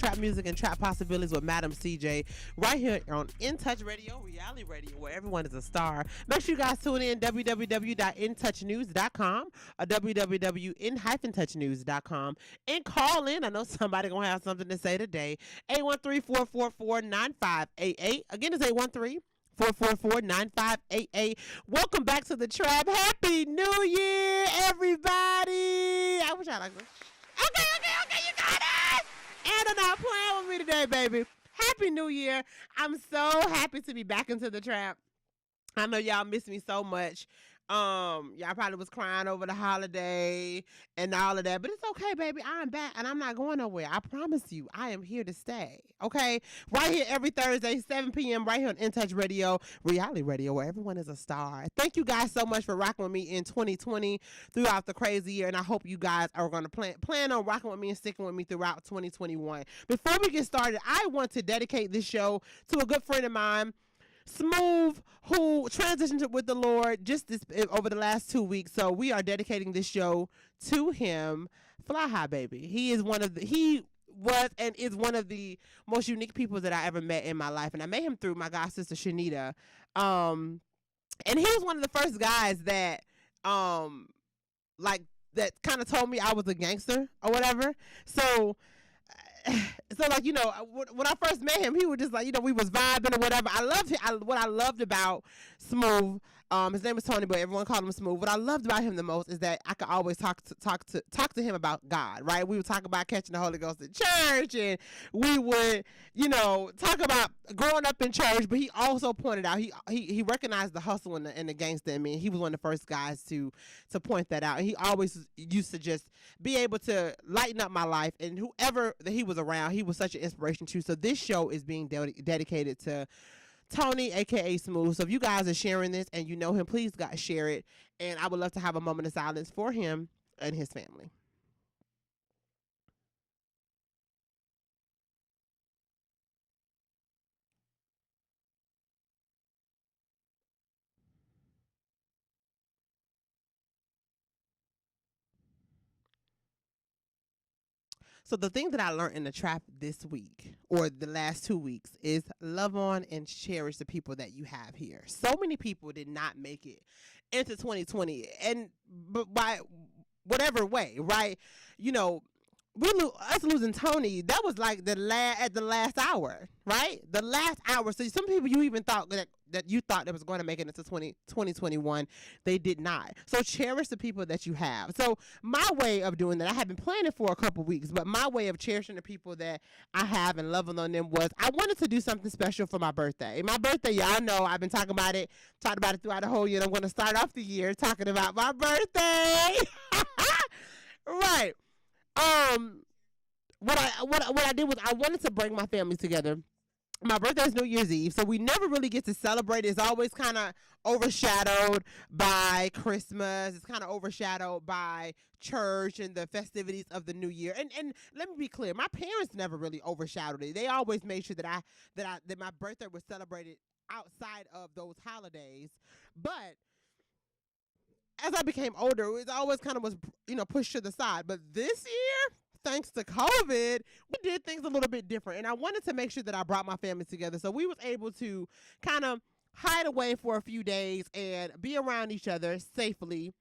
trap music and trap possibilities with Madam CJ right here on In Touch Radio, reality radio, where everyone is a star. Make sure you guys tune in www.intouchnews.com or www.in-touchnews.com and call in. I know somebody gonna have something to say today. 813-444-9588. Again, it's 813-444-9588. Welcome back to the Trap. Happy New Year, everybody. I wish I like this. Okay, you got it. And I'm not playing with me today, baby. Happy New Year. I'm so happy to be back into the Trap. I know y'all miss me so much. Y'all probably was crying over the holiday and all of that, but it's okay, baby. I'm back and I'm not going nowhere. I promise you, I am here to stay. Okay, right here every Thursday, 7 p.m. right here on In Touch Radio, reality radio, where everyone is a star. Thank you guys so much for rocking with me in 2020 throughout the crazy year, and I hope you guys are going to plan on rocking with me and sticking with me throughout 2021. Before we get started, I want to dedicate this show to a good friend of mine, Smoov, who transitioned with the Lord just over the last 2 weeks. So we are dedicating this show to him. Fly high, baby. He was and is one of the most unique people that I ever met in my life, and I met him through my god sister Shanita. And he was one of the first guys that that kind of told me I was a gangster or whatever. So like, you know, when I first met him, he was just like, you know, we was vibing or whatever. I loved him. What I loved about Smoov, his name is Tony, but everyone called him Smoov. What I loved about him the most is that I could always talk to him about God, right? We would talk about catching the Holy Ghost in church, and we would, you know, talk about growing up in church. But he also pointed out he recognized the hustle and the gangster in me. He was one of the first guys to point that out. And he always used to just be able to lighten up my life, and whoever that he was around, he was such an inspiration too. So this show is being dedicated to Tony, aka Smoov. So if you guys are sharing this and you know him, please guys share it. And I would love to have a moment of silence for him and his family. So the thing that I learned in the Trap this week, or the last 2 weeks, is love on and cherish the people that you have here. So many people did not make it into 2020, and by whatever way, right? You know, us losing Tony, that was like at the last hour, right? The last hour. So some people you even thought that you thought that was going to make it into 2021, they did not. So cherish the people that you have. So my way of doing that, I have been planning for a couple weeks, but my way of cherishing the people that I have and loving on them was I wanted to do something special for my birthday. My birthday, y'all know I've been talked about it throughout the whole year. And I'm going to start off the year talking about my birthday. Right. What I did was I wanted to bring my family together. My birthday is New Year's Eve, so we never really get to celebrate. It's always kind of overshadowed by Christmas. It's kind of overshadowed by church and the festivities of the New Year. And let me be clear, my parents never really overshadowed it. They always made sure that my birthday was celebrated outside of those holidays. But as I became older, it always kind of was, you know, pushed to the side. But this year, thanks to COVID, we did things a little bit different. And I wanted to make sure that I brought my family together. So we was able to kind of hide away for a few days and be around each other safely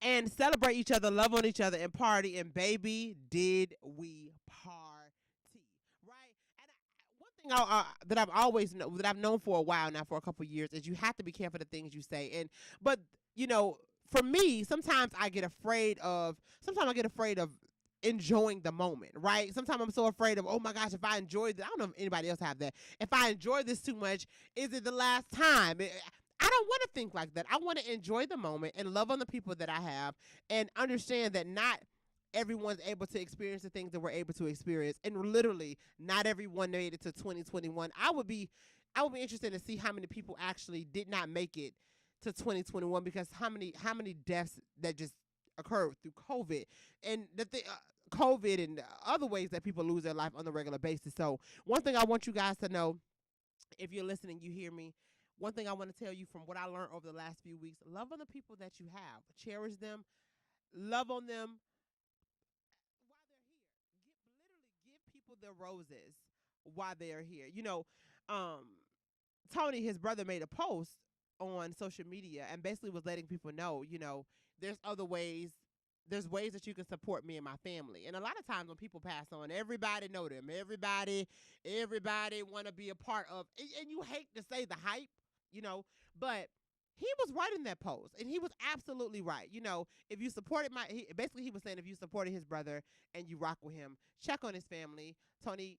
and celebrate each other, love on each other, and party. And baby, did we party, right? And one thing that I've known for a while now, for a couple of years, is you have to be careful of the things you say. But you know, for me, sometimes I get afraid of enjoying the moment, right? Sometimes I'm so afraid of, oh my gosh, if I enjoy this, I don't know if anybody else have that. If I enjoy this too much, is it the last time? I don't want to think like that. I want to enjoy the moment and love on the people that I have and understand that not everyone's able to experience the things that we're able to experience. And literally, not everyone made it to 2021. I would be interested to see how many people actually did not make it to 2021, because how many deaths that just occurred through COVID and COVID and other ways that people lose their life on a regular basis. So one thing I want you guys to know, if you're listening, you hear me. One thing I want to tell you from what I learned over the last few weeks: love on the people that you have, cherish them, love on them while they're here. Give their roses while they are here. Tony, his brother, made a post on social media and basically was letting people know, there's other ways. There's ways that you can support me and my family. And a lot of times when people pass on, everybody know them. Everybody want to be a part of, and you hate to say the hype, but he was right in that post, and he was absolutely right. If you supported he was saying if you supported his brother and you rock with him, check on his family. Tony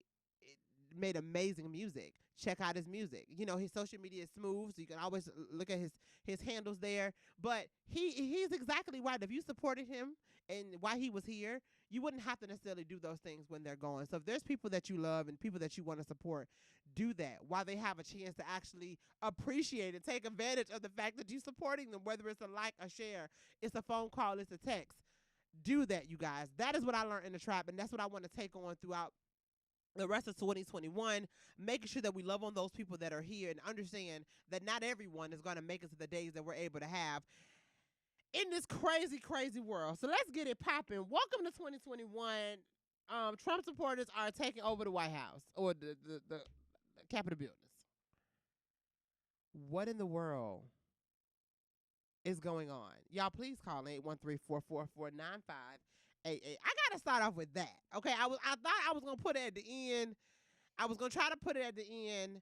made amazing music. Check out his music. His social media is Smoov, so you can always look at his handles there. But he's exactly right. If you supported him and while he was here, you wouldn't have to necessarily do those things when they're gone. So if there's people that you love and people that you want to support, do that while they have a chance to actually appreciate and take advantage of the fact that you're supporting them, whether it's a like, a share, it's a phone call, it's a text. Do that, you guys. That is what I learned in the trap, and that's what I want to take on throughout the rest of 2021, making sure that we love on those people that are here and understand that not everyone is going to make it to the days that we're able to have in this crazy, crazy world. So let's get it popping. Welcome to 2021. Trump supporters are taking over the White House or the Capitol buildings. What in the world is going on? Y'all, please call 813-444-9588. I gotta start off with that. Okay, I thought I was gonna put it at the end. I was gonna try to put it at the end,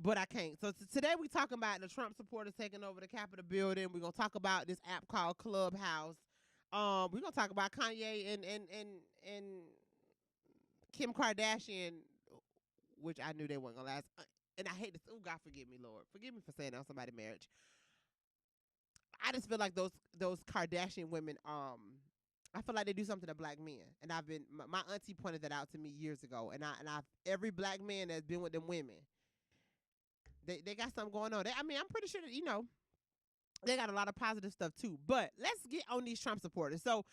but I can't. So today we talking about the Trump supporters taking over the Capitol building. We're gonna talk about this app called Clubhouse. We're gonna talk about Kanye and Kim Kardashian, which I knew they weren't gonna last. And I hate this. Oh, God, forgive me, Lord. Forgive me for saying that on somebody's marriage. I just feel like those Kardashian women, I feel like they do something to black men. And my auntie pointed that out to me years ago. And every black man that's been with them women, they got something going on. I'm pretty sure that, they got a lot of positive stuff too. But let's get on these Trump supporters. So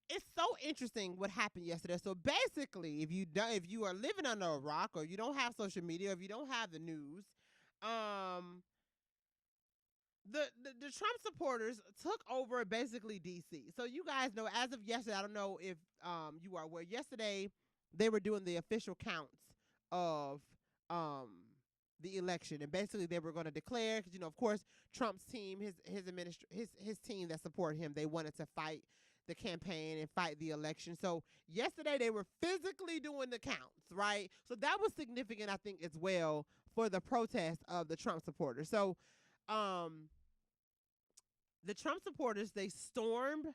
it's so interesting what happened yesterday. So basically, if you are living under a rock, or you don't have social media, or if you don't have the news, the Trump supporters took over basically DC. So you guys know, as of yesterday, I don't know if you are aware, yesterday they were doing the official counts of the election, and basically they were going to declare, because of course Trump's team, his team that support him, they wanted to fight the campaign and fight the election. So yesterday they were physically doing the counts, right? So that was significant, I think, as well, for the protest of the Trump supporters. So the Trump supporters, they stormed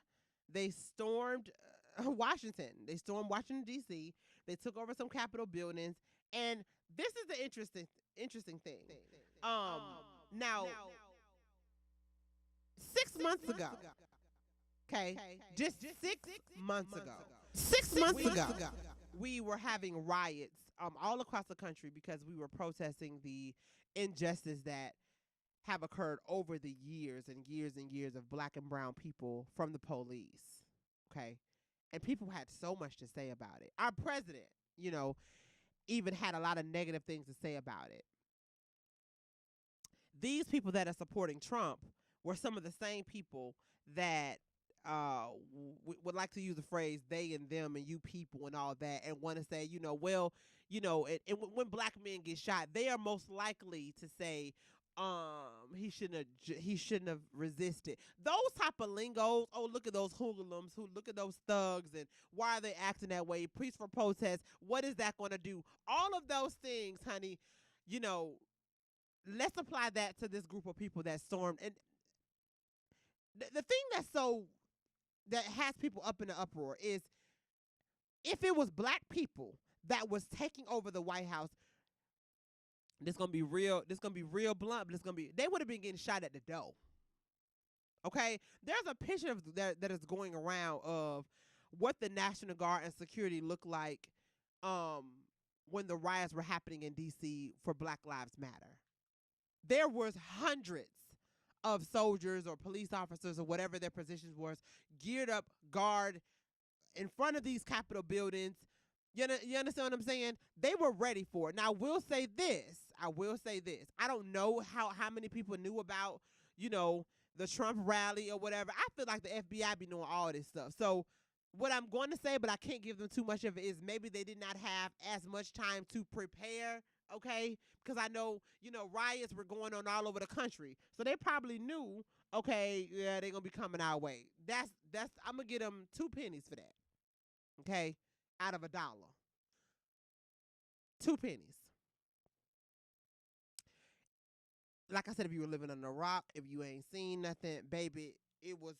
Washington. They stormed Washington, D.C. They took over some Capitol buildings. And this is the interesting thing. Now, 6 months ago, okay, just 6 months ago, 6 months ago, we were having riots all across the country because we were protesting the injustice that have occurred over the years and years and years of black and brown people from the police, okay? And people had so much to say about it. Our president, even had a lot of negative things to say about it. These people that are supporting Trump were some of the same people that would like to use the phrase they and them and you people and all that, and want to say, when black men get shot, they are most likely to say, he shouldn't have resisted. Those type of lingos. Oh, look at those hoodlums. Look at those thugs, and why are they acting that way? Peaceful protest. What is that going to do? All of those things, honey. Let's apply that to this group of people that stormed. And the thing that has people up in the uproar is, if it was black people that was taking over the White House, this gonna be real blunt, but they would have been getting shot at the door. Okay? There's a picture that is going around of what the National Guard and security looked like when the riots were happening in DC for Black Lives Matter. There was hundreds of soldiers or police officers or whatever their positions was, geared up, guard in front of these Capitol buildings. You understand what I'm saying? They were ready for it. Now, I will say this. I don't know how many people knew about, the Trump rally or whatever. I feel like the FBI be knowing all this stuff. So What I'm going to say, but I can't give them too much of it, is maybe they did not have as much time to prepare. Okay, because I know, riots were going on all over the country, so they probably knew. Okay, yeah, they're gonna be coming our way. That's I'm gonna get them 2 pennies for that. Okay, out of $1, 2 pennies. Like I said, if you were living under a rock, if you ain't seen nothing, baby, it was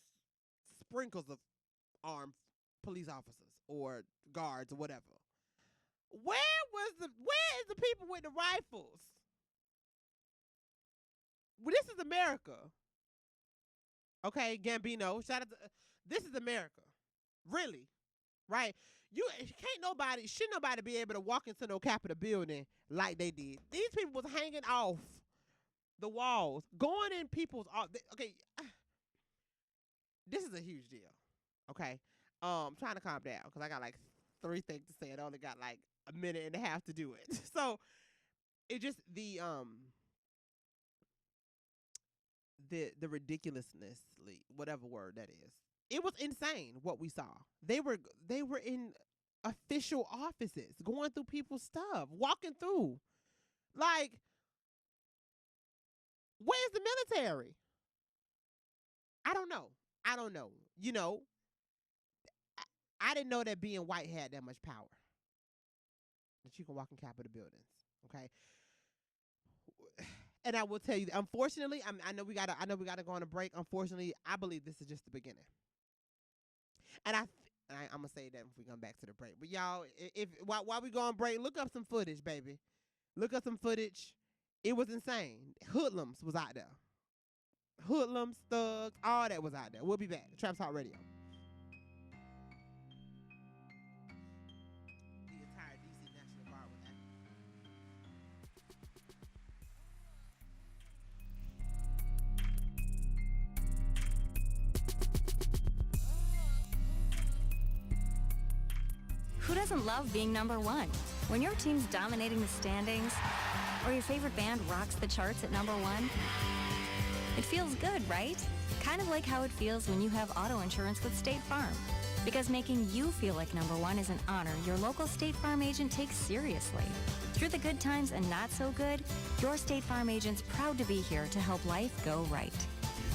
sprinkles of armed police officers or guards or whatever. Where is the people with the rifles? Well, this is America. Okay, Gambino, shout out to this is America. Really? Right? Should nobody be able to walk into no Capitol building like they did. These people was hanging off the walls, going in people's okay. This is a huge deal. Okay. Trying to calm down because I got like 3 things to say. I only got like a minute and a half to do it. So it just the ridiculousnessly, whatever word that is. It was insane what we saw. They were in official offices, going through people's stuff, walking through. Like, where's the military? I don't know. I didn't know that being white had that much power. That you can walk in Capitol buildings. Okay. And I will tell you, unfortunately, I know we gotta go on a break. Unfortunately, I believe this is just the beginning. And I'm gonna say that if we come back to the break. But y'all, while we go on break, look up some footage, baby. Look up some footage. It was insane. Hoodlums was out there. Hoodlums, thugs, all that was out there. We'll be back. Trap Talk Radio. The entire DC National Guard was active. Who doesn't love being number one? When your team's dominating the standings, or your favorite band rocks the charts at number one, it feels good, right? Kind of like how it feels when you have auto insurance with State Farm. Because making you feel like number one is an honor your local State Farm agent takes seriously. Through the good times and not so good, your State Farm agent's proud to be here to help life go right.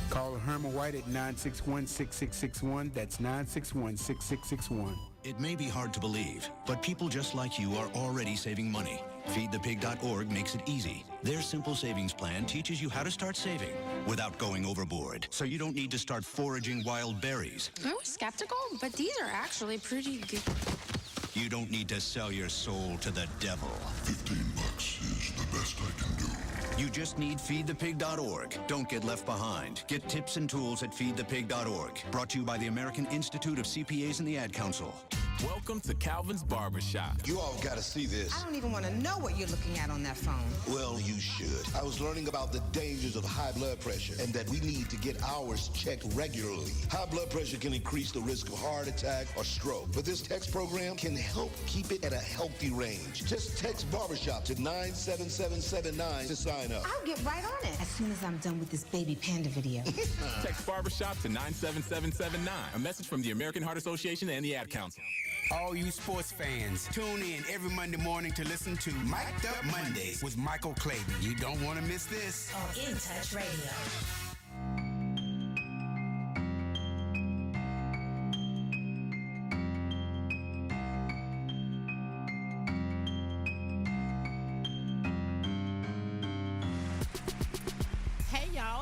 Call Herman White at 961-6661. That's 961-6661. It may be hard to believe, but people just like you are already saving money. FeedThePig.org makes it easy. Their simple savings plan teaches you how to start saving without going overboard, so you don't need to start foraging wild berries. I was skeptical, but these are actually pretty good. You don't need to sell your soul to the devil. $15 is the best I can do. You just need FeedThePig.org. Don't get left behind. Get tips and tools at FeedThePig.org. Brought to you by the American Institute of CPAs and the Ad Council. Welcome to Calvin's Barbershop. You all gotta see this. I don't even want to know what you're looking at on that phone. Well, you should. I was learning about the dangers of high blood pressure and that we need to get ours checked regularly. High blood pressure can increase the risk of heart attack or stroke, but this text program can help keep it at a healthy range. Just text barbershop to 97779 to sign up. I'll get right on it as soon as I'm done with this baby panda video. Text Barbershop to 97779. A message from the American Heart Association and the Ad Council. All you sports fans, tune in every Monday morning to listen to Mic'd Up Mondays with Michael Clayton. You don't want to miss this. On In Touch Radio.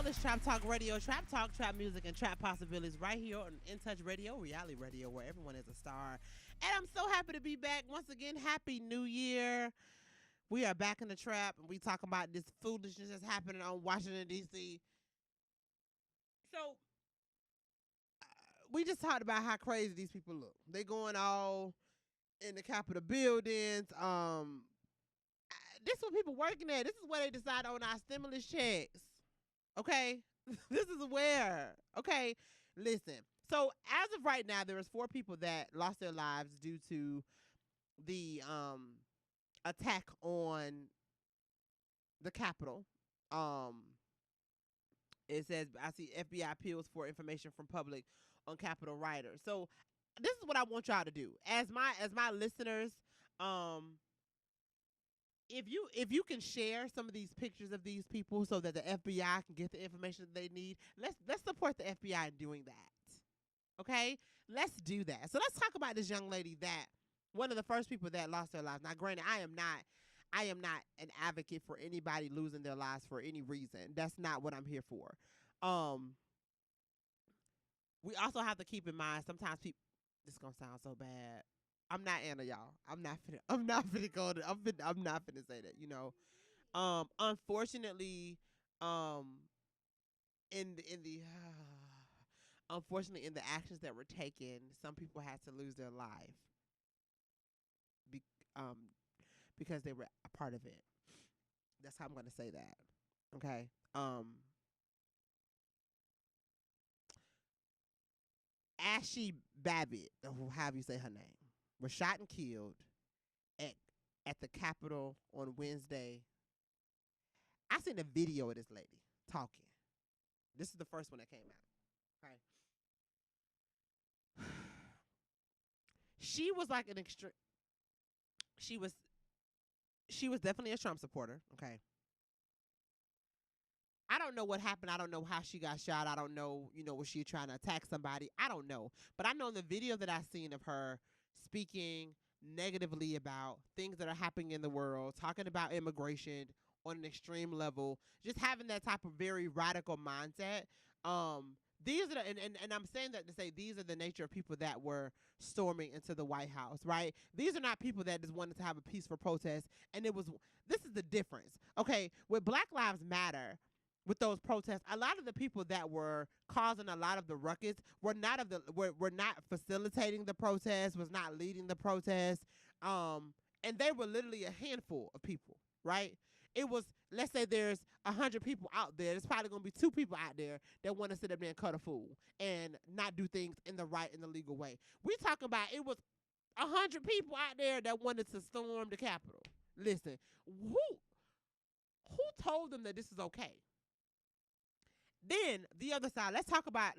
It's Trap Talk Radio, Trap Talk, Trap Music, and Trap Possibilities right here on In Touch Radio, reality radio, where everyone is a star. And I'm so happy to be back once again. Happy New Year. We are back in the trap, and we talking about this foolishness that's happening on Washington, D.C. So, we just talked about how crazy these people look. They going all in the Capitol buildings. This is what people working at. This is where they decide on our stimulus checks. Okay, this is where. Okay, listen. So as of right now, there is 4 people that lost their lives due to the attack on the Capitol. It says I see FBI appeals for information from public on Capitol rioters. So this is what I want y'all to do as my listeners. If you can share some of these pictures of these people so that the FBI can get the information that they need, let's support the FBI in doing that. Okay, let's do that. So let's talk about this young lady that one of the first people that lost their lives. Now, granted, I am not an advocate for anybody losing their lives for any reason. That's not what I'm here for. We also have to keep in mind sometimes people. This is gonna sound so bad. I'm not Anna, y'all. I'm not finna go to. I'm not finna say that. You know. Unfortunately, in the unfortunately in the actions that were taken, some people had to lose their life. Be, because they were a part of it. That's how I'm gonna say that. Okay. Ashley Babbitt, or however you say her name, was shot and killed at the Capitol on Wednesday. I seen a video of this lady talking. This is the first one that came out. Okay. She was like an extreme. She was definitely a Trump supporter. Okay. I don't know what happened. I don't know how she got shot. I don't know, was she trying to attack somebody? I don't know. But I know in the video that I seen of her speaking negatively about things that are happening in the world, talking about immigration on an extreme level, just having that type of very radical mindset. These are and I'm saying that to say these are the nature of people that were storming into the White House, right? These are not people that just wanted to have a peaceful protest. And this is the difference. Okay, with Black Lives Matter, with those protests, a lot of the people that were causing a lot of the ruckus were not facilitating the protest, was not leading the protest, and they were literally a handful of people, right? It was, let's say there's 100 people out there, there's probably gonna be 2 people out there that want to sit up there and cut a fool and not do things in the right and the legal way. We talking about it was 100 people out there that wanted to storm the Capitol. Listen, who told them that this is okay? Then the other side, let's talk about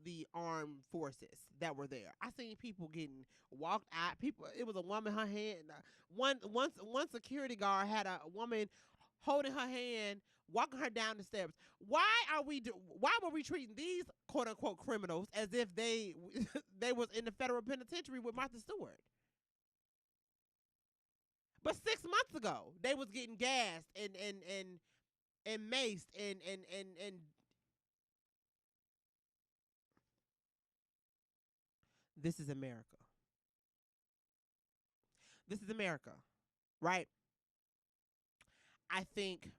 the armed forces that were there. I seen people getting walked out. It was a woman, her hand. One security guard had a woman holding her hand, walking her down the steps. Why were we treating these quote unquote criminals as if they was in the federal penitentiary with Martha Stewart? But 6 months ago, they was getting gassed and maced and this is America. This is America, right? I think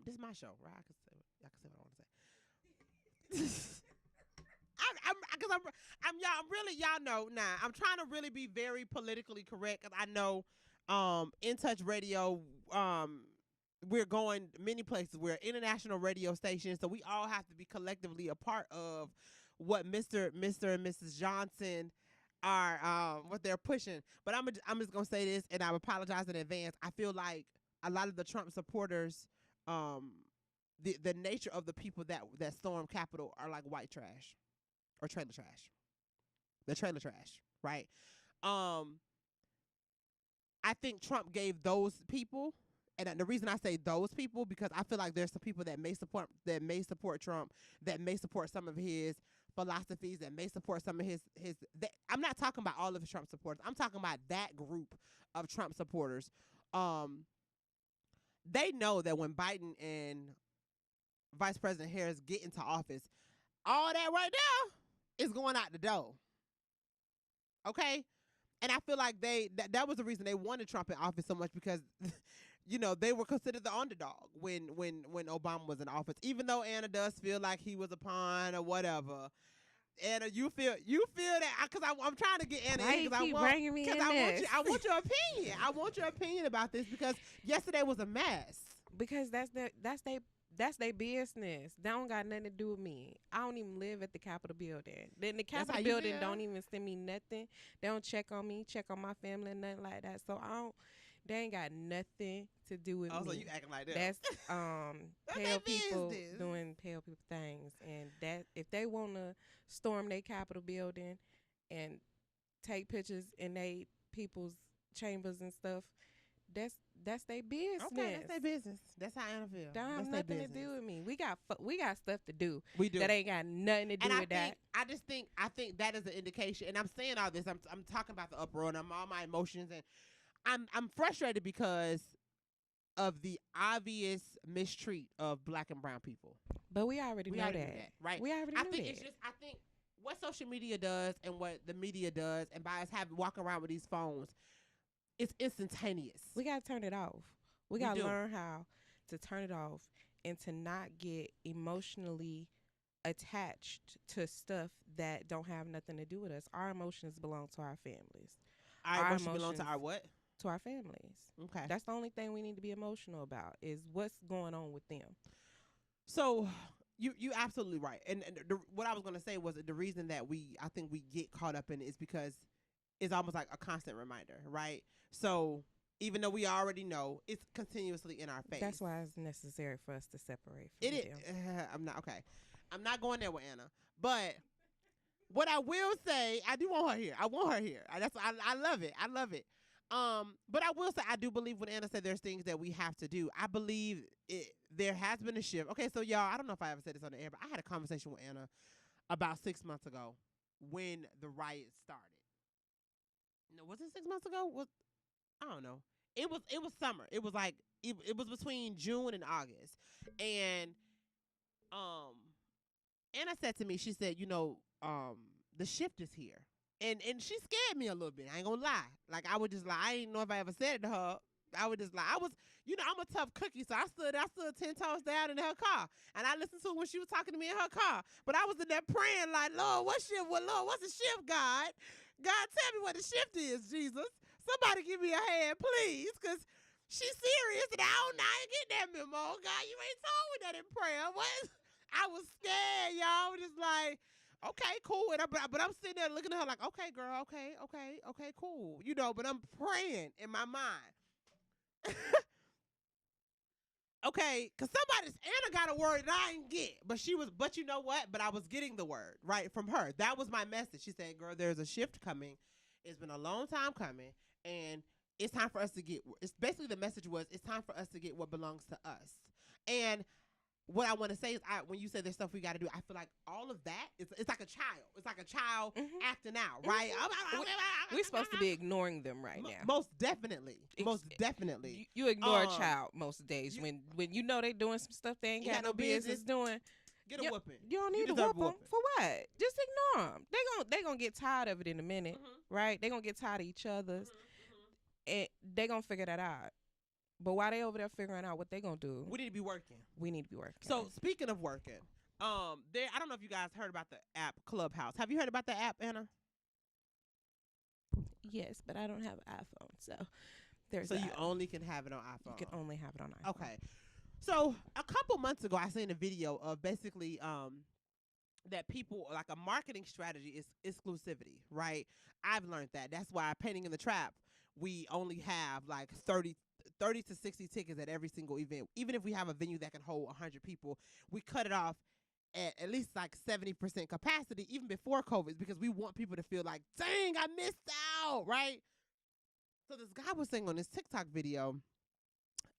this is my show, right? I can say what I want to say. Y'all know now. I'm trying to really be very politically correct because I know In Touch Radio, we're going many places. We're an international radio station, so we all have to be collectively a part of what Mr. and Mrs. Johnson are what they're pushing. But I'm just gonna say this, and I apologize in advance. I feel like a lot of the Trump supporters, the nature of the people that storm Capitol are like white trash or trailer trash. They're trailer trash, right? I think Trump gave those people. And the reason I say those people, because I feel like there's some people that may support Trump, that may support some of his philosophies, that may support some of his. I'm not talking about all of the Trump supporters. I'm talking about that group of Trump supporters. They know that when Biden and Vice President Harris get into office, all that right now is going out the door. Okay? And I feel like that was the reason they wanted Trump in office so much, because they were considered the underdog when Obama was in office. Even though Anna does feel like he was a pawn or whatever. Anna, you feel that, because I'm trying to get Anna in, because I want your opinion. I want your opinion about this, because yesterday was a mess. Because that's their business. That don't got nothing to do with me. I don't even live at the Capitol building. Then the Capitol building don't even send me nothing. They don't check on me, check on my family, nothing like that. So They ain't got nothing to do with Oh, so me. you acting like that? That's That's pale their people business. doing pale people things, and that if they want to storm their Capitol building and take pictures in they people's chambers and stuff, that's their business. Okay, that's their business. That's how Anna feel. Don't have That's nothing their to business. do with me. We got stuff to do. We do. That ain't got nothing to do And with that. I think that is an indication. And I'm saying all this. I'm talking about the uproar and all my emotions, and I'm frustrated because of the obvious mistreat of black and brown people. But we already know already that. knew that, right? We already I knew think that. it's just I think what social media does and what the media does, and by us walking around with these phones, it's instantaneous. We gotta turn it off. We We gotta do. learn how to turn it off and to not get emotionally attached to stuff that don't have nothing to do with us. Our emotions belong to our families. Our emotions belong to our what? To our families. Okay. That's the only thing we need to be emotional about is what's going on with them. So you absolutely right. And what I was going to say was that the reason that I think we get caught up in it is because it's almost like a constant reminder, right? So even though we already know, it's continuously in our face. That's why it's necessary for us to separate from It them. is. I'm not going there with Anna. But what I will say, I do want her here. I want her here. I love it. I love it. But I will say I do believe when Anna said there's things that we have to do. I believe there has been a shift. Okay, so y'all, I don't know if I ever said this on the air, but I had a conversation with Anna about 6 months ago when the riot started. No, was it 6 months ago? I don't know. It was summer. It was like it was between June and August. And Anna said to me, she said, the shift is here. And she scared me a little bit. I ain't gonna lie. Like I would just lie. I didn't know if I ever said it to her. I would just lie. I was, I'm a tough cookie, so I stood 10 toes down in her car. And I listened to her when she was talking to me in her car. But I was in there praying like, Lord, what's the shift, God? God, tell me what the shift is, Jesus. Somebody give me a hand, please, because she's serious, and I ain't getting that memo. God, you ain't told me that in prayer. What? I was scared, y'all. I was just like, okay, cool. But I'm sitting there looking at her like, okay, girl, okay, cool. But I'm praying in my mind. Okay, because Anna got a word that I didn't get. But you know what? But I was getting the word, right, from her. That was my message. She said, girl, there's a shift coming. It's been a long time coming. And it's time for us to basically the message was, it's time for us to get what belongs to us. And what I want to say is, when you say there's stuff we got to do, I feel like all of that, it's like a child. It's like a child acting out, right? We're supposed to be ignoring them right now. Most definitely. Most definitely. You ignore a child most days. When you know they doing some stuff they ain't got no business doing. Get a whooping. You don't need to whoop them. For what? Just ignore them. They gonna get tired of it in a minute, right? They gonna get tired of each other's. And they gonna figure that out. But while they over there figuring out what they gonna do, we need to be working. So speaking of working, I don't know if you guys heard about the app Clubhouse. Have you heard about the app, Anna? Yes, but I don't have an iPhone, so there's. So you only can have it on iPhone. You can only have it on iPhone. Okay. So a couple months ago, I seen a video of basically that people, like a marketing strategy is exclusivity, right? I've learned that. That's why Painting in the Trap, we only have like 30 to 60 tickets at every single event. Even if we have a venue that can hold 100 people, we cut it off at least like 70% capacity, even before COVID, because we want people to feel like, dang, I missed out, right? So this guy was saying on this TikTok video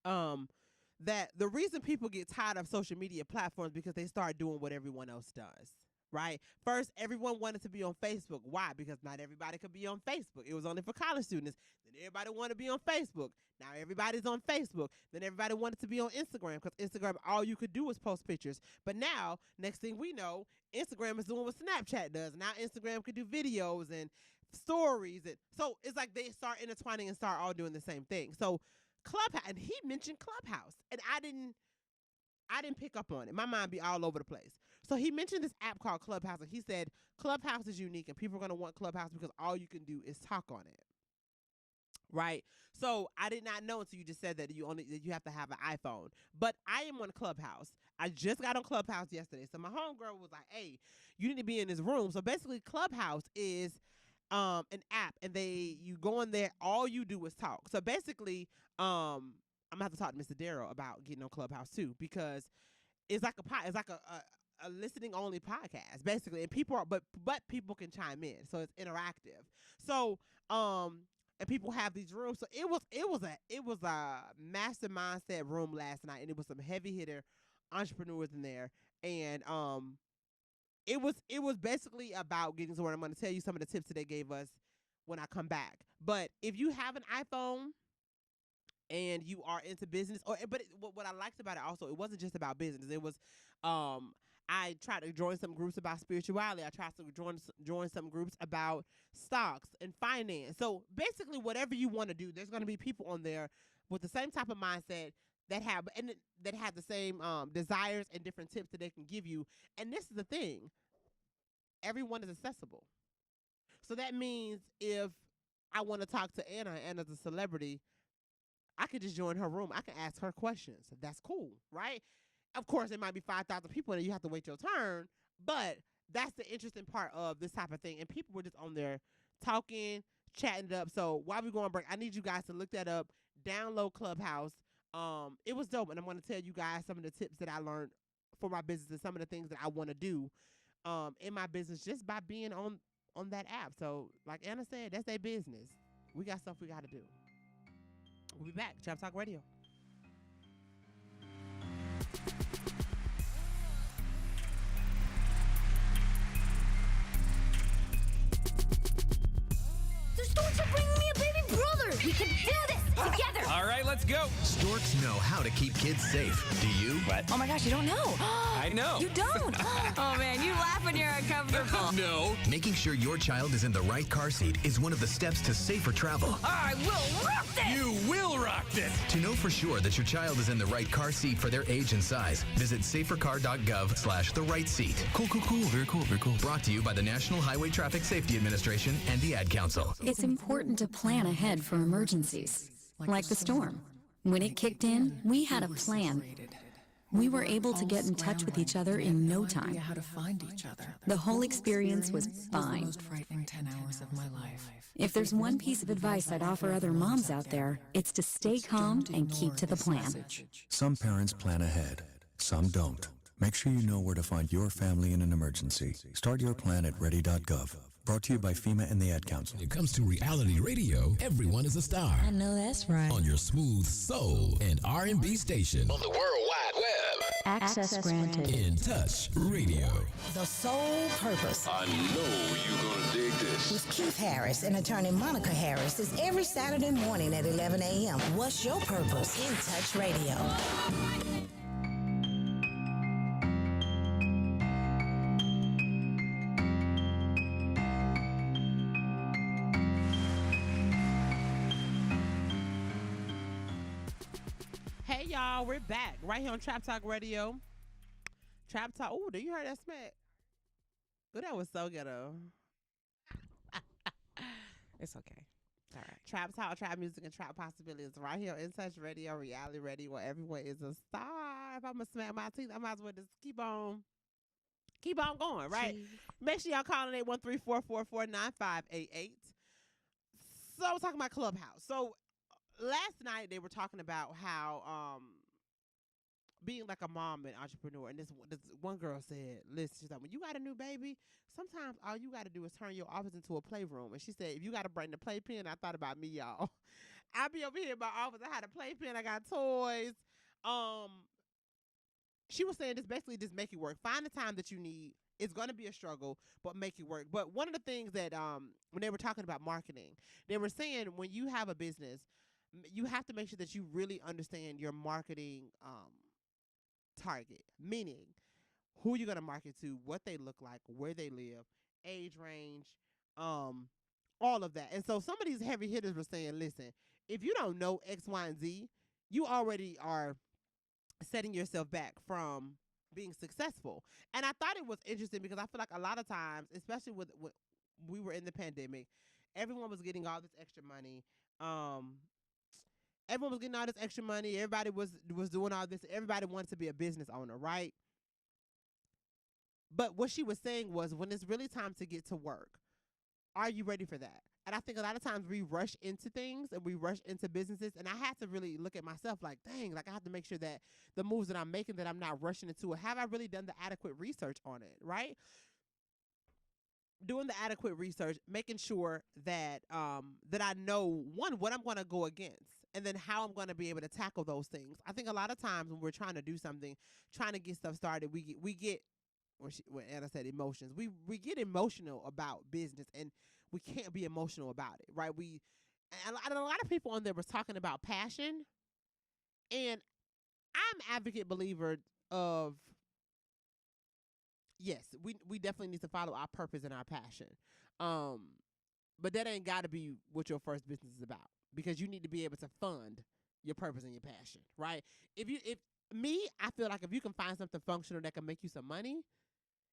that the reason people get tired of social media platforms because they start doing what everyone else does. Right? First, everyone wanted to be on Facebook. Why? Because not everybody could be on Facebook. It was only for college students. Then everybody wanted to be on Facebook. Now everybody's on Facebook. Then everybody wanted to be on Instagram because Instagram, all you could do was post pictures. But now, next thing we know, Instagram is doing what Snapchat does. Now Instagram could do videos and stories. And so it's like they start intertwining and start all doing the same thing. So Clubhouse, and he mentioned Clubhouse, and I didn't pick up on it. My mind be all over the place. So he mentioned this app called Clubhouse, and he said Clubhouse is unique, and people are going to want Clubhouse because all you can do is talk on it. Right? So I did not know until you just said that you have to have an iPhone. But I am on Clubhouse. I just got on Clubhouse yesterday. So my homegirl was like, hey, you need to be in this room. So basically Clubhouse is an app, and you go in there, all you do is talk. So basically, I'm gonna have to talk to Mr. Darryl about getting on Clubhouse too, because it's like it's like a listening only podcast basically, and people are but people can chime in, so it's interactive. So and people have these rooms. So it was a master mindset room last night, and it was some heavy hitter entrepreneurs in there, and it was basically about getting to where I'm going to tell you some of the tips that they gave us when I come back. But if you have an iPhone and you are into business, what I liked about it also, it wasn't just about business. It was, I tried to join some groups about spirituality. I tried to join some groups about stocks and finance. So basically, whatever you want to do, there's going to be people on there with the same type of mindset that have the same desires and different tips that they can give you. And this is the thing: everyone is accessible. So that means if I want to talk to Anna's a celebrity, I could just join her room. I can ask her questions. That's cool, right? Of course, there might be 5,000 people and you have to wait your turn, but that's the interesting part of this type of thing. And people were just on there talking, chatting it up. So while we go on break, I need you guys to look that up, download Clubhouse. It was dope, and I'm going to tell you guys some of the tips that I learned for my business and some of the things that I want to do in my business just by being on that app. So like Anna said, that's their business. We got stuff we got to do. We'll be back. Trap Talk Radio. The storks are bringing me a baby brother. We can do this together. All right, let's go. Storks know how to keep kids safe. Do you? What? Oh my gosh, you don't know. I know. You don't. Oh man, you laugh when you're uncomfortable. No. Making sure your child is in the right car seat is one of the steps to safer travel. I will rock this. You will rock this. To know for sure that your child is in the right car seat for their age and size, visit safercar.gov/the right seat. Cool. Very cool. Brought to you by the National Highway Traffic Safety Administration and the Ad Council. It's important to plan ahead for emergencies, like the storm. When it kicked in, we had a plan. We were able to get in touch with each other in no time. How to find each other. The whole experience was fine. The most frightening 10 hours of my life. If there's one piece of advice I'd offer other moms out there, it's to stay calm and keep to the plan. Some parents plan ahead, some don't. Make sure you know where to find your family in an emergency. Start your plan at ready.gov. Brought to you by FEMA and the Ad Council. When it comes to reality radio, everyone is a star. I know that's right. On your smooth soul and R&B station. On the World Wide Web. Access granted. In Touch Radio. The Sole Purpose. I know you're going to dig this. With Keith Harris and attorney Monica Harris is every Saturday morning at 11 a.m. What's your purpose? In Touch Radio. Hey y'all, we're back right here on Trap Talk Radio. Trap Talk. Oh, do you hear that smack? Oh, that was so ghetto. It's okay. All right. Trap Talk, trap music, and trap possibilities right here on In Touch Radio, reality radio, where everyone is a star. If I'm gonna smack my teeth, I might as well just keep on going, right? Jeez. Make sure y'all call in 813-444-9588. So I was talking about Clubhouse. So last night they were talking about how being like a mom and entrepreneur, and this one girl said, listen, she's like, when you got a new baby, sometimes all you got to do is turn your office into a playroom. And she said, if you got to bring the playpen, I thought about me, y'all. I be over here in my office, I had a playpen, I got toys. She was saying just make it work. Find the time that you need. It's going to be a struggle, but make it work. But one of the things that when they were talking about marketing, they were saying when you have a business, you have to make sure that you really understand your marketing target, meaning who you're going to market to, what they look like, where they live, age range, all of that. And so some of these heavy hitters were saying, listen, if you don't know X, Y, and Z, you already are setting yourself back from being successful. And I thought it was interesting because I feel like a lot of times, especially when we were in the pandemic, everyone was getting all this extra money. Everyone was getting all this extra money. Everybody was doing all this. Everybody wanted to be a business owner, right? But what she was saying was when it's really time to get to work, are you ready for that? And I think a lot of times we rush into things and we rush into businesses. And I had to really look at myself like, dang, like I have to make sure that the moves that I'm making, that I'm not rushing into it. Have I really done the adequate research on it, right? Doing the adequate research, making sure that that I know, one, what I'm going to go against, and then how I'm going to be able to tackle those things. I think a lot of times when we're trying to do something, trying to get stuff started, we get what Anna said, emotions. We get emotional about business, and we can't be emotional about it, right? And a lot of people on there was talking about passion, and I'm advocate believer of, yes, we definitely need to follow our purpose and our passion, but that ain't got to be what your first business is about, because you need to be able to fund your purpose and your passion, right? If I feel like if you can find something functional that can make you some money,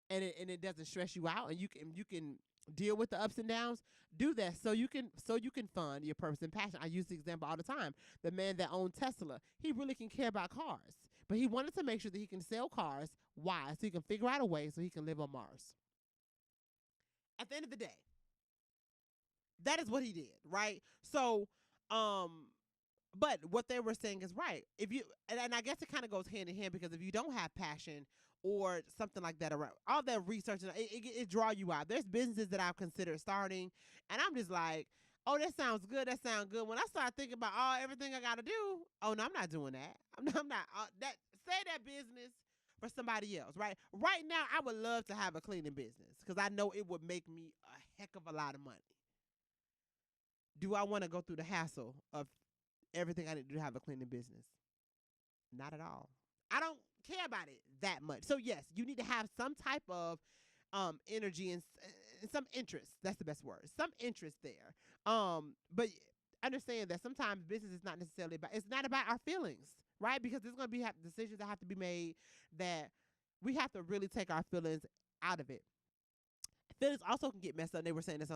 and it doesn't stress you out, and you can deal with the ups and downs, do that so you can fund your purpose and passion. I use the example all the time. The man that owned Tesla, he really can care about cars, but he wanted to make sure that he can sell cars. Why? So he can figure out a way so he can live on Mars. At the end of the day, that is what he did, right? So, but what they were saying is right. If you, and I guess it kind of goes hand in hand, because if you don't have passion or something like that around, all that research, it draw you out. There's businesses that I've considered starting, and I'm just like, oh, that sounds good. That sounds good. When I start thinking about everything I got to do, oh no, I'm not doing that. I'm not that. Say that business for somebody else, right? Right now, I would love to have a cleaning business because I know it would make me a heck of a lot of money. Do I want to go through the hassle of everything I need to do to have a cleaning business? Not at all. I don't care about it that much. So yes, you need to have some type of energy and some interest. That's the best word. Some interest there. But understand that sometimes business is not necessarily about. It's not about our feelings, right? Because there's going to be decisions that have to be made that we have to really take our feelings out of it. Feelings also can get messed up. They were saying this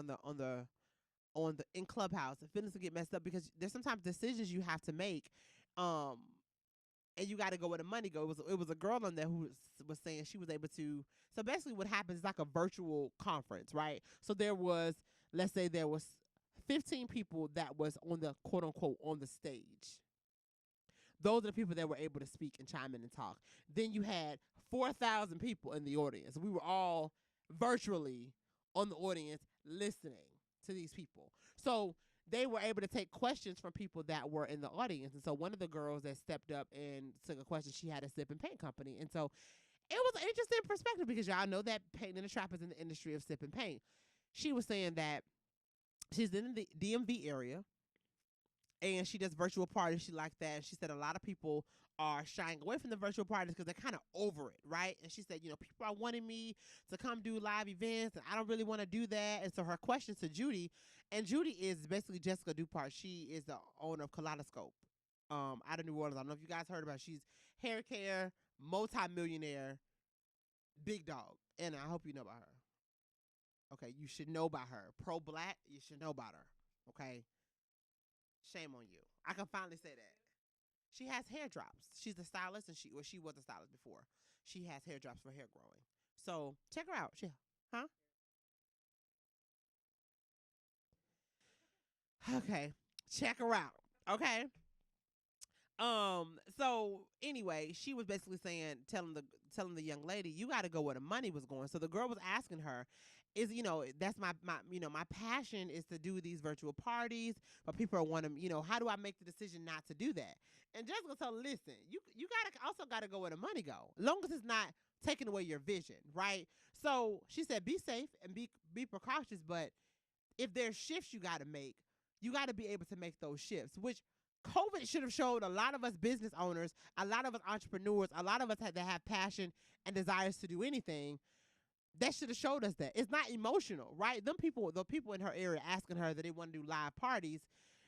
in Clubhouse. Feelings can get messed up because there's sometimes decisions you have to make, and you got to go where the money goes. It was a girl on there who was saying she was able to. So basically, what happens is like a virtual conference, right? So let's say there was 15 people that was on the quote unquote on the stage. Those are the people that were able to speak and chime in and talk. Then you had 4,000 people in the audience. We were all virtually on the audience listening to these people. So they were able to take questions from people that were in the audience. And so one of the girls that stepped up and took a question, she had a sip and paint company. And so it was an interesting perspective because y'all know that Paint in the Trap is in the industry of sip and paint. She was saying that she's in the DMV area and she does virtual parties. She liked that. And she said a lot of people are shying away from the virtual parties because they're kind of over it, right? And she said, people are wanting me to come do live events, and I don't really want to do that. And so her question to Judy, and Judy is basically Jessica Dupart. She is the owner of Kaleidoscope out of New Orleans. I don't know if you guys heard about her. She's hair care, multi-millionaire, big dog. And I hope you know about her. Okay, you should know about her. Pro-black, you should know about her. Okay? Shame on you. I can finally say that. She has hair drops. She's a stylist, and she was a stylist before. She has hair drops for hair growing. So check her out. Okay, check her out. Okay. So anyway, she was basically saying, telling the young lady, you got to go where the money was going. So the girl was asking her, that's my passion is to do these virtual parties, but people are wanting, how do I make the decision not to do that? And Jessica told her, listen, you got to go where the money go, as long as it's not taking away your vision, right? So she said, be safe and be precautious, but if there's shifts you got to make, you got to be able to make those shifts, which COVID should have showed a lot of us business owners, a lot of us entrepreneurs, a lot of us that have passion and desires to do anything. That should have showed us that. It's not emotional, right? The people in her area asking her that they want to do live parties,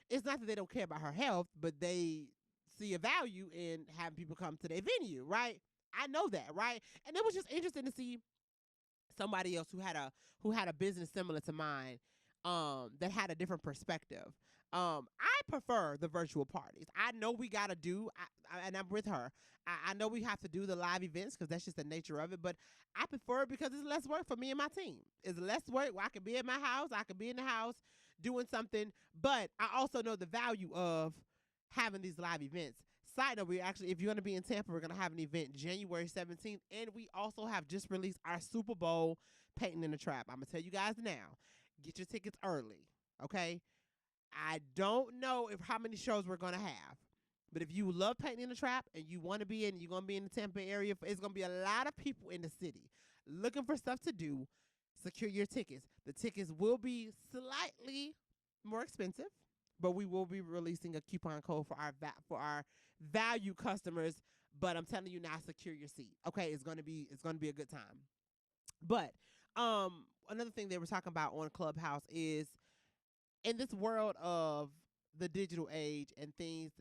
it's not that they don't care about her health, but they see a value in having people come to their venue, right? I know that, right? And it was just interesting to see somebody else who had a business similar to mine that had a different perspective. I prefer the virtual parties. I know we got to do, and I'm with her. I know we have to do the live events because that's just the nature of it. But I prefer it because it's less work for me and my team. It's less work where I can be at my house. I can be in the house doing something. But I also know the value of having these live events. Side note, we actually, if you're going to be in Tampa, we're going to have an event January 17th. And we also have just released our Super Bowl Painting in the Trap. I'm going to tell you guys now, get your tickets early, okay? I don't know how many shows we're going to have. But if you love Painting in the Trap and you want to be in, you're going to be in the Tampa area, it's going to be a lot of people in the city looking for stuff to do. Secure your tickets. The tickets will be slightly more expensive, but we will be releasing a coupon code for our value customers. But I'm telling you now, secure your seat. Okay, it's going to be a good time. But another thing they were talking about on Clubhouse is in this world of the digital age and things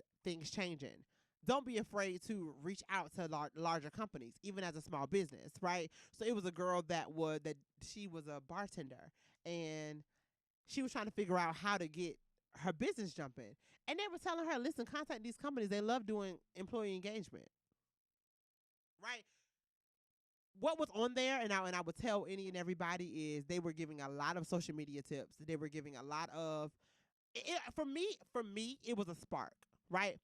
changing, don't be afraid to reach out to larger companies, even as a small business, right? So it was a girl that she was a bartender, and she was trying to figure out how to get her business jumping. And they were telling her, listen, contact these companies. They love doing employee engagement, right? What was on there, and I would tell any and everybody, is they were giving a lot of social media tips. They were giving a lot of, for me, it was a spark, right?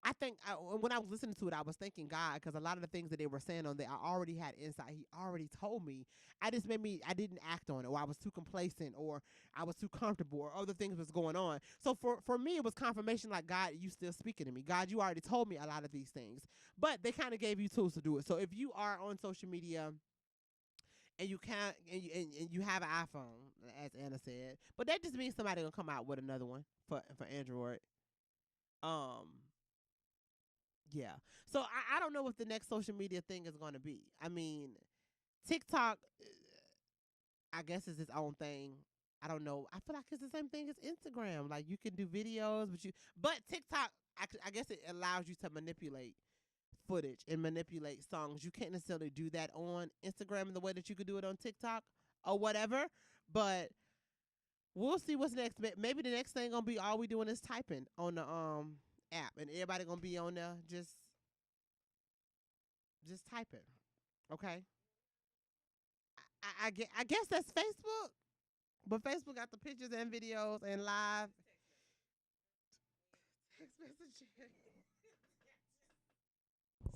I think when I was listening to it, I was thanking God, because a lot of the things that they were saying on there, I already had insight. He already told me. I didn't act on it, or I was too complacent, or I was too comfortable, or other things was going on. So for me, it was confirmation, like, God, you still speaking to me. God, you already told me a lot of these things. But they kind of gave you tools to do it. So if you are on social media and you can't, and you have an iPhone, as Anna said, but that just means somebody gonna come out with another one for Android. Yeah. So I don't know what the next social media thing is going to be. I mean, TikTok, I guess, is its own thing. I don't know. I feel like it's the same thing as Instagram. Like, you can do videos, but TikTok, I guess it allows you to manipulate footage and manipulate songs. You can't necessarily do that on Instagram in the way that you could do it on TikTok or whatever. But we'll see what's next. Maybe the next thing gonna be all we doing is typing on the app, and everybody gonna be on there just typing. Okay. I guess that's Facebook, but Facebook got the pictures and videos and live text messaging.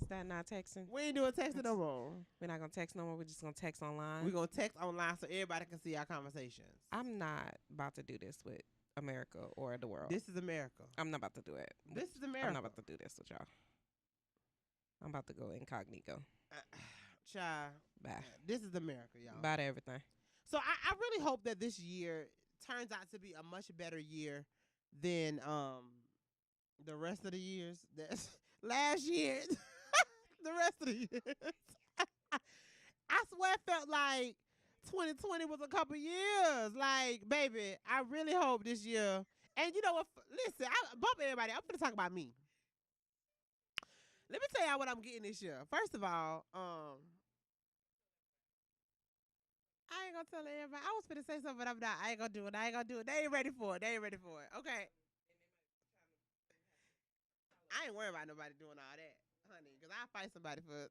Is that not texting? We ain't doing texting no more. We're not gonna text no more. We're just gonna text online. We're gonna text online so everybody can see our conversations. I'm not about to do this with America or the world. This is America. I'm not about to do it. This is America. I'm not about to do this with y'all. I'm about to go incognito. Child. Bye. This is America, y'all. Bye to everything. So I really hope that this year turns out to be a much better year than the rest of the years. Last year, the rest of the years. I swear it felt like 2020 was a couple years. Like, baby, I really hope this year. And you know what? Listen, I bump everybody. I'm going to talk about me. Let me tell y'all what I'm getting this year. First of all, I ain't gonna tell everybody. I was finna say something, but I'm not. I ain't gonna do it. They ain't ready for it. Okay. I ain't worried about nobody doing all that, honey, because I'll fight somebody for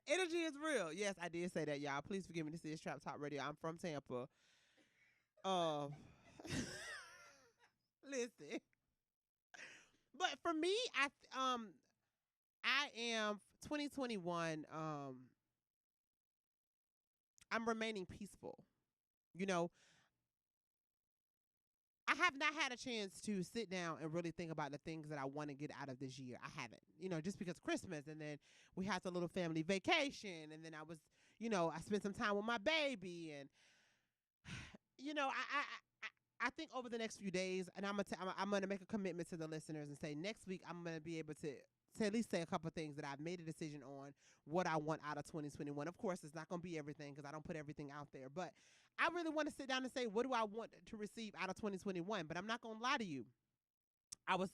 energy is real. Yes, I did say that, y'all. Please forgive me. This is Trap Talk Radio. I'm from Tampa. Listen. But for me, I am 2021. I'm remaining peaceful. You know, I have not had a chance to sit down and really think about the things that I want to get out of this year. I haven't, just because Christmas, and then we had the little family vacation, and then I spent some time with my baby, and I think over the next few days, and I'm gonna make a commitment to the listeners and say next week I'm gonna be able to at least say a couple of things that I've made a decision on what I want out of 2021. Of course, it's not going to be everything because I don't put everything out there. But I really want to sit down and say, what do I want to receive out of 2021? But I'm not going to lie to you. I was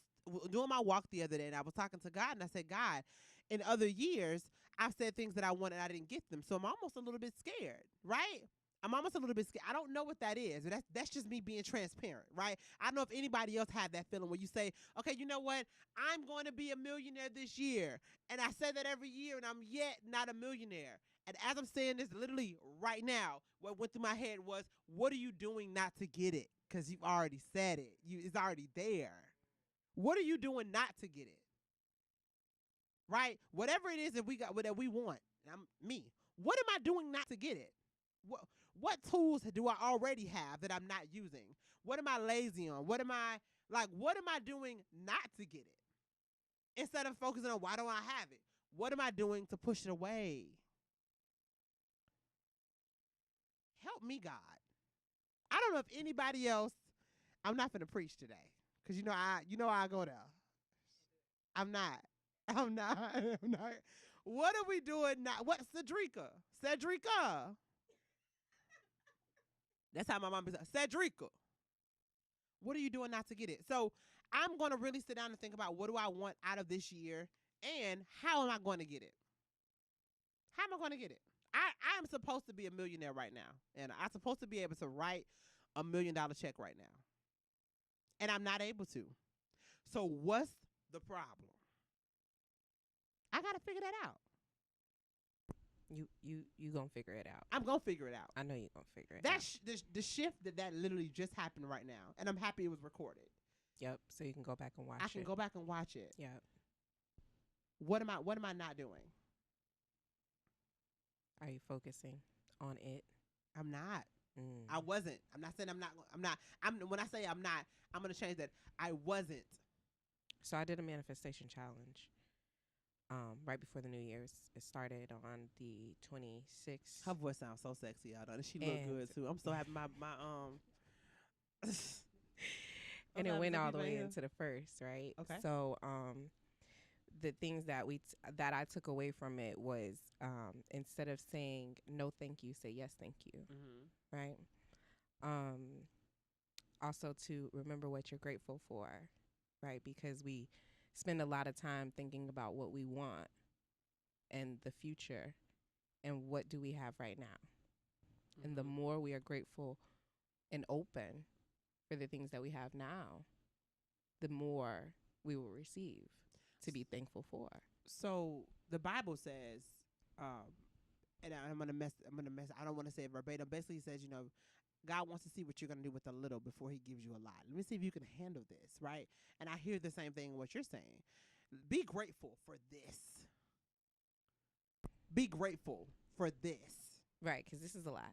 doing my walk the other day, and I was talking to God, and I said, God, in other years, I've said things that I wanted, and I didn't get them. So I'm almost a little bit scared, right? I'm almost a little bit scared. I don't know what that is. But that's just me being transparent, right? I don't know if anybody else had that feeling where you say, okay, you know what? I'm going to be a millionaire this year. And I say that every year, and I'm yet not a millionaire. And as I'm saying this literally right now, what went through my head was, what are you doing not to get it? Because you've already said it. It's already there. What are you doing not to get it? Right? Whatever it is that we want, me. What am I doing not to get it? What tools do I already have that I'm not using? What am I lazy on? What am I doing not to get it? Instead of focusing on why don't I have it? What am I doing to push it away? Help me, God. I don't know if anybody else. I'm not finna preach today because you know I go there. I'm not. What are we doing now? What, Cedrica? That's how my mom said, Cedrica. What are you doing not to get it? So I'm going to really sit down and think about what do I want out of this year and how am I going to get it? How am I going to get it? I'm supposed to be a millionaire right now, and I'm supposed to be able to write $1 million check right now, and I'm not able to. So what's the problem? I got to figure that out. You gonna figure it out. I'm gonna figure it out. I know you're gonna figure it out. The shift that literally just happened right now, and I'm happy it was recorded. Yep. So you can go back and watch it. I can go back and watch it. Yep. What am I not doing? Are you focusing on it? I'm not. I wasn't. I'm not saying I'm not. When I say I'm not, I'm gonna change that. I wasn't. So I did a manifestation challenge. Right before the New Year's, it started on the 26th. Her voice sounds so sexy, y'all. And she look good too. I'm so happy. My and it went all the way into the first, right? Okay. So the things that that I took away from it was instead of saying no thank you, say yes thank you. Mm-hmm. Right? Also to remember what you're grateful for, right? Because we spend a lot of time thinking about what we want and the future and what do we have right now. Mm-hmm. And the more we are grateful and open for the things that we have now, the more we will receive to be thankful for. So the Bible says, and I'm gonna mess. I don't want to say it verbatim. Basically, it says, God wants to see what you're gonna do with a little before He gives you a lot. Let me see if you can handle this, right? And I hear the same thing in what you're saying. Be grateful for this. Be grateful for this. Right, because this is a lot.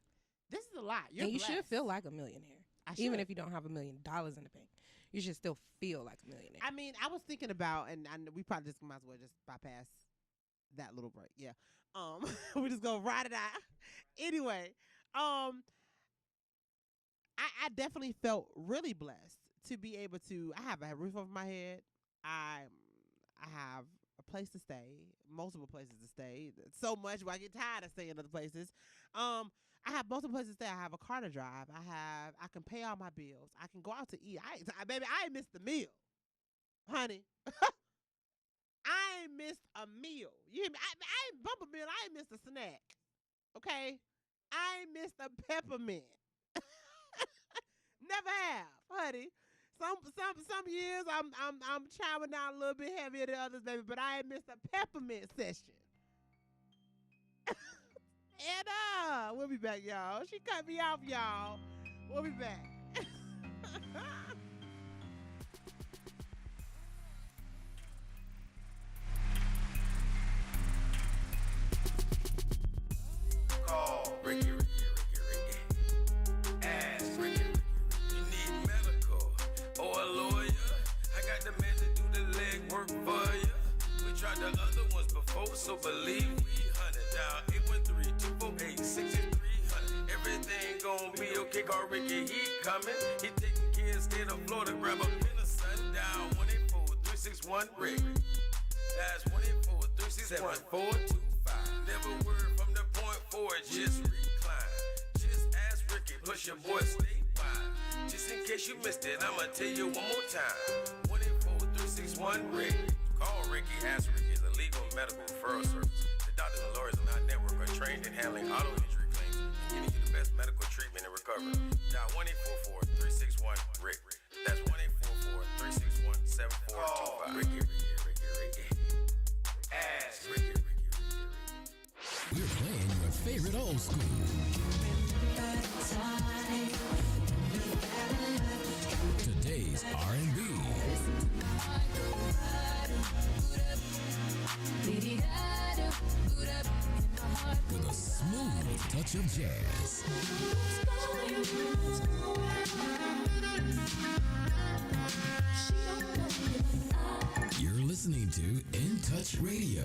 This is a lot. And you should feel like a millionaire. Even if you don't have $1 million in the bank, you should still feel like a millionaire. I mean, I was thinking about, and we probably just might as well just bypass that little break. Yeah. We're just gonna ride it out. Anyway, I definitely felt really blessed to be able to. I have a roof over my head. I have a place to stay, multiple places to stay. So much where I get tired of staying other places. I have multiple places to stay. I have a car to drive. I can pay all my bills. I can go out to eat. Baby, I ain't missed a meal, honey. I ain't missed a meal. You hear me? I ain't bump a meal. I ain't missed a snack. Okay, I ain't missed a peppermint. Never have, honey. Some years I'm chowing down a little bit heavier than others, baby, but I ain't missed a peppermint session. And we'll be back, y'all. She cut me off, y'all. We'll be back. Call Ricky. Ask Ricky. You need medical or a lawyer? I got the man to do the legwork for you. We tried the other ones before, so believe we hunted down 813-248-6300. Everything gon' be okay. Call Ricky, he coming. He taking care of state of Florida. Grab a pin of sundown 184-361 Rick. That's 184-361-425. Never word from the point forward, just recline. Just ask Ricky, plus your boy stay wide. Just in case you missed it, I'ma tell you one more time. 184-361 Rick. Call Ricky, ask Ricky is a legal medical referral service. The doctors and lawyers on our network are trained in handling auto injury claims and getting you the best medical treatment and recovery. Dial 1-844-361-RICK. That's 1-844-361-7425. Ricky. Ask Ricky. We're playing your favorite old school. Today's R&B. With a smooth touch of jazz. You're listening to In Touch Radio.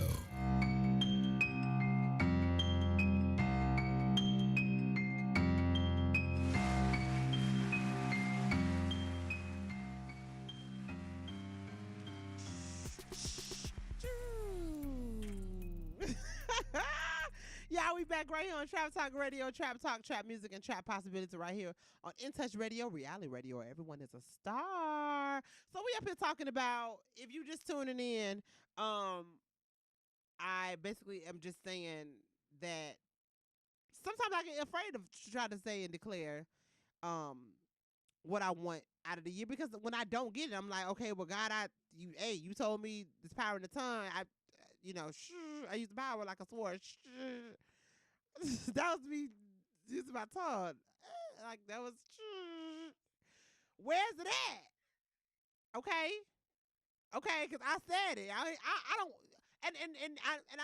Y'all, we back right here on Trap Talk Radio, Trap Talk, Trap Music, and Trap Possibility right here on In Touch Radio, Reality Radio, where everyone is a star. So we up here talking about, if you just tuning in, I basically am just saying that sometimes I get afraid of trying to say and declare what I want out of the year, because when I don't get it, I'm like, okay, well, God, you told me this power in the tongue. I use the power like a sword. That was me using my tongue. Like, that was, where's it at? Okay, because I said it. I don't, and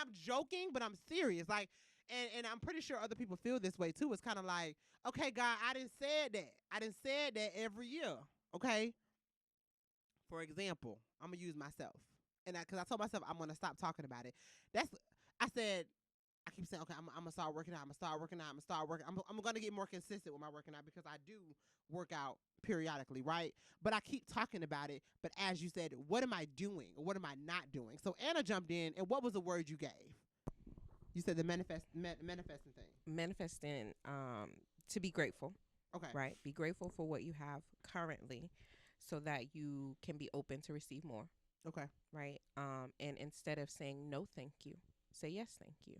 I'm joking, but I'm serious. Like, and I'm pretty sure other people feel this way too. It's kind of like, okay, God, I didn't say that. I didn't say that every year. Okay. For example, I'm gonna use myself. And because I told myself I'm going to stop talking about it. I keep saying, okay, I'm going to start working out. I'm going to get more consistent with my working out, because I do work out periodically, right? But I keep talking about it. But as you said, what am I doing? Or what am I not doing? So Anna jumped in, and what was the word you gave? You said the manifesting thing. Manifesting, to be grateful. Okay. Right? Be grateful for what you have currently so that you can be open to receive more. Okay. Right. And instead of saying no, thank you, say yes, thank you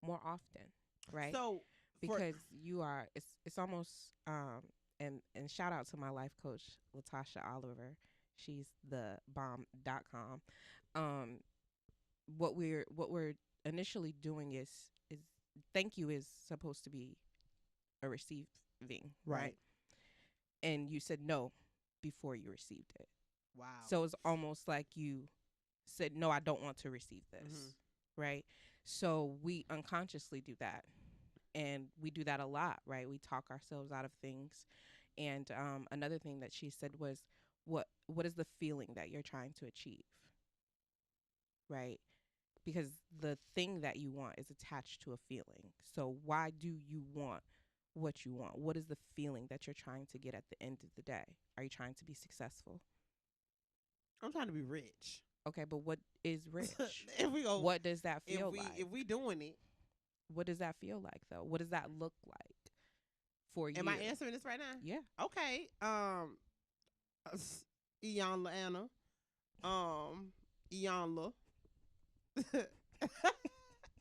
more often. Right. So because you are, it's almost, and shout out to my life coach, Latasha Oliver. She's the bomb.com. What we're initially doing is thank you is supposed to be a receiving. Right. And you said no before you received it. Wow. So it's almost like you said, no, I don't want to receive this. Right. So we unconsciously do that. And we do that a lot. Right. We talk ourselves out of things. And another thing that she said was, what is the feeling that you're trying to achieve? Right. Because the thing that you want is attached to a feeling. So why do you want what you want? What is the feeling that you're trying to get at the end of the day? Are you trying to be successful? I'm trying to be rich. Okay, but what is rich? If we go, what does that feel like? If we doing it, what does that feel like though? What does that look like for you? Am I answering this right now? Yeah. Okay. Iyanla Anna. Iyanla.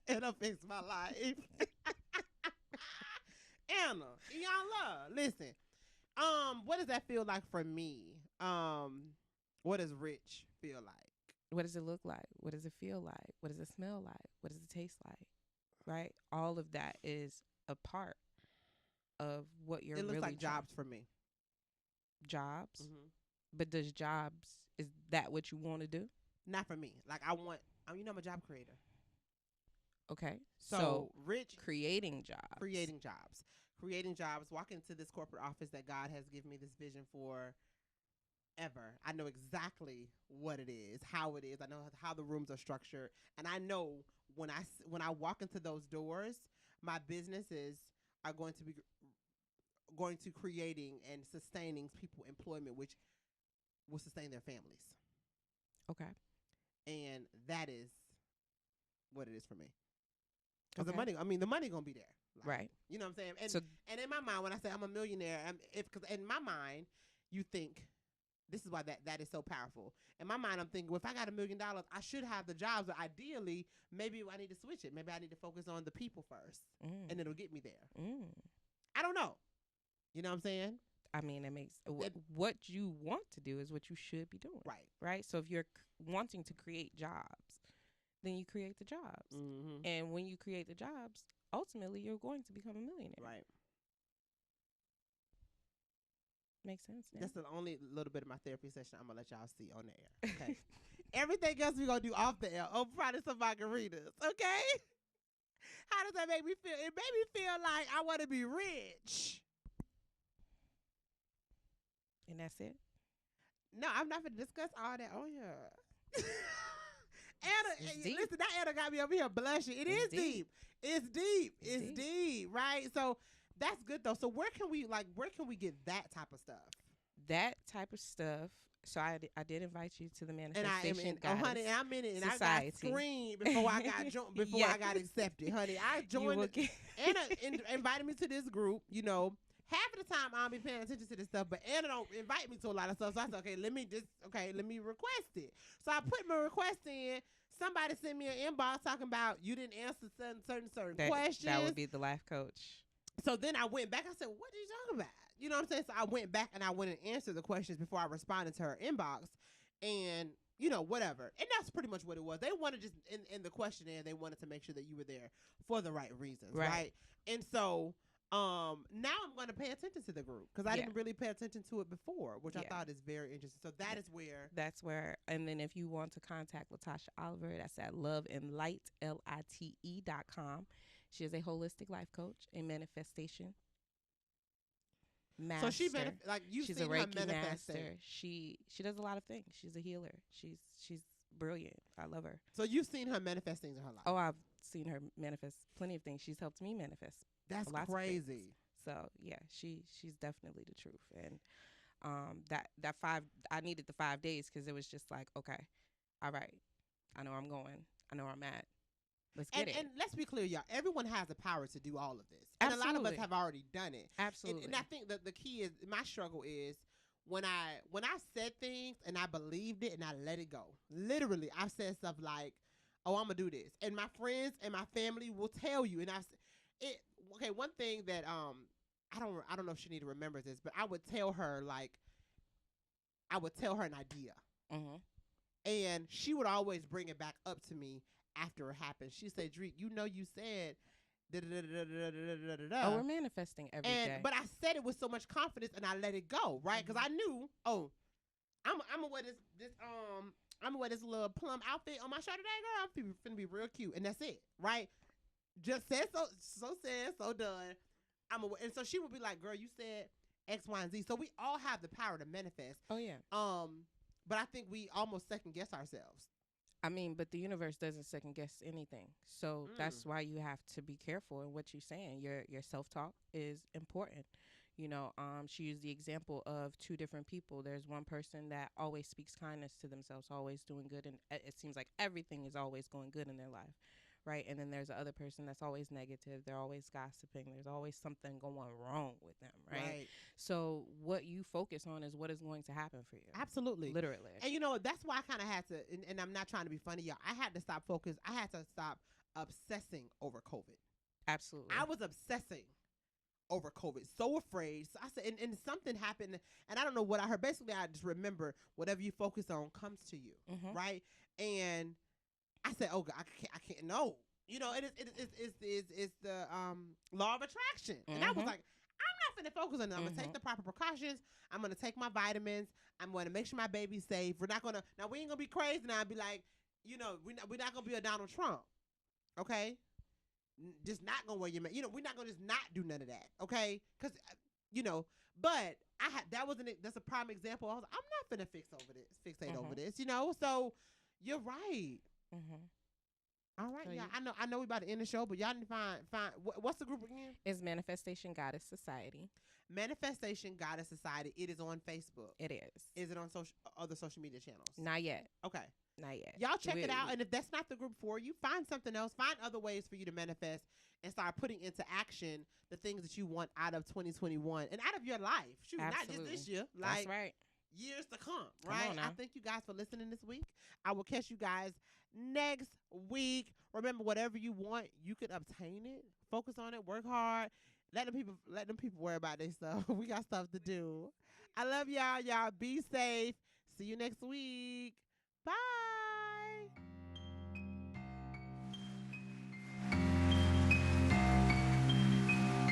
It'll fix my life. Anna. Iyanla. Listen. What does that feel like for me? What does rich feel like? What does it look like? What does it feel like? What does it smell like? What does it taste like? Right? All of that is a part of what you're really. It looks like jobs for me. Jobs? Mm-hmm. But is that what you want to do? Not for me. Like I'm a job creator. Okay. So rich. Creating jobs. Walk into this corporate office that God has given me this vision for ever. I know exactly what it is, how it is. I know how the rooms are structured. And I know when I walk into those doors, my businesses are going to creating and sustaining people employment, which will sustain their families. Okay. And that is what it is for me. Because the money going to be there. Like, right. You know what I'm saying? And in my mind, when I say I'm a millionaire, because in my mind, you think, this is why that is so powerful. In my mind, I'm thinking, well, if I got $1 million, I should have the jobs. But ideally, maybe I need to switch it. Maybe I need to focus on the people first, and it'll get me there. I don't know. You know what I'm saying? I mean, it makes what you want to do is what you should be doing. Right. Right. So if you're wanting to create jobs, then you create the jobs. Mm-hmm. And when you create the jobs, ultimately you're going to become a millionaire. Right. Makes sense. Yeah? That's the only little bit of my therapy session I'm gonna let y'all see on the air. Okay. Everything else we're gonna do off the air. Oh, probably some margaritas. Okay. How does that make me feel? It made me feel like I want to be rich. And that's it. No, I'm not gonna discuss all that on here. Anna, listen, that Anna got me over here blushing. It's deep. It's deep. It's deep, right? So that's good though. So where can we get that type of stuff? That type of stuff. So I did invite you to the manifestation. And honey, I'm in it, and Society. I got screamed before I got before I got accepted, honey. I joined. Anna invited me to this group. You know, half of the time I'll be paying attention to this stuff, but Anna don't invite me to a lot of stuff. So I said, okay, let me request it. So I put my request in. Somebody sent me an inbox talking about you didn't answer certain questions. That would be the life coach. So then I went back. I said, what did you talk about? You know what I'm saying? So I went back and I went and answered the questions before I responded to her inbox. And, you know, whatever. And that's pretty much what it was. They wanted just, in the questionnaire, they wanted to make sure that you were there for the right reasons, right? And so now I'm going to pay attention to the group because I didn't really pay attention to it before, which I thought is very interesting. So that is where. That's where. And then if you want to contact Latasha Oliver, that's at loveandlight, LITE.com. She is a holistic life coach, a manifestation master. So she's a Reiki master. She does a lot of things. She's a healer. She's brilliant. I love her. So you've seen her manifest things in her life. Oh, I've seen her manifest plenty of things. She's helped me manifest. That's crazy. So yeah, she's definitely the truth. And I needed the 5 days because it was just like, okay, all right, I know I'm going. I know where I'm at. Let's get it. And let's be clear, y'all. Everyone has the power to do all of this. And a lot of us have already done it. Absolutely. And I think that the key is, my struggle is when I said things and I believed it and I let it go. Literally, I've said stuff like, oh, I'm going to do this. And my friends and my family will tell you. And okay, one thing that I don't know if Shanita remembers this, but I would tell her an idea. Mm-hmm. And she would always bring it back up to me after it happened. She said, Dreek, you know you said oh, we're manifesting every day. But I said it with so much confidence and I let it go, right? Because I knew, oh, I'm gonna wear I'm gonna wear this little plum outfit on my show today, girl. I'm finna be real cute. And that's it, right? Just said so said, so done. And so she would be like, girl, you said X, Y, and Z. So we all have the power to manifest. Oh yeah. But I think we almost second guess ourselves. I mean, but the universe doesn't second guess anything. So that's why you have to be careful in what you're saying. Your self-talk is important. You know, she used the example of two different people. There's one person that always speaks kindness to themselves, always doing good, and it seems like everything is always going good in their life, right? And then there's the other person that's always negative. They're always gossiping. There's always something going wrong with them, right? So what you focus on is what is going to happen for you. Absolutely. Literally. And, you know, that's why I kind of had to, and I'm not trying to be funny, y'all. I had to stop focus. I had to stop obsessing over COVID. Absolutely. I was obsessing over COVID, so afraid. So I said, and something happened, and I don't know what I heard. Basically, I just remember whatever you focus on comes to you, right? And I said, oh God, I can't. No, you know, it's the law of attraction, and I was like, I'm not finna focus on it. I'm gonna take the proper precautions. I'm gonna take my vitamins. I'm gonna make sure my baby's safe. We ain't gonna be crazy now and be like, you know, we're not gonna be a Donald Trump, okay? Just not gonna wear your mask. You know, we're not gonna just not do none of that, okay? Because, you know, but that's a prime example. I was like, I'm not finna fixate over this, you know. So you're right. All right, so I know we about to end the show, but y'all need to find what's the group again? It's Manifestation Goddess Society. Manifestation Goddess Society. It is on Facebook. It is. Is it on other social media channels? Not yet. Okay. Not yet. Y'all check it out, and if that's not the group for you, find something else. Find other ways for you to manifest and start putting into action the things that you want out of 2021 and out of your life. Shoot, absolutely. Not just this year. That's right. Years to come, right? I thank you guys for listening this week. I will catch you guys next week. Remember, whatever you want, you can obtain it. Focus on it. Work hard. let them people worry about this stuff. We got stuff to do. I love y'all. Y'all be safe. See you next week. Bye.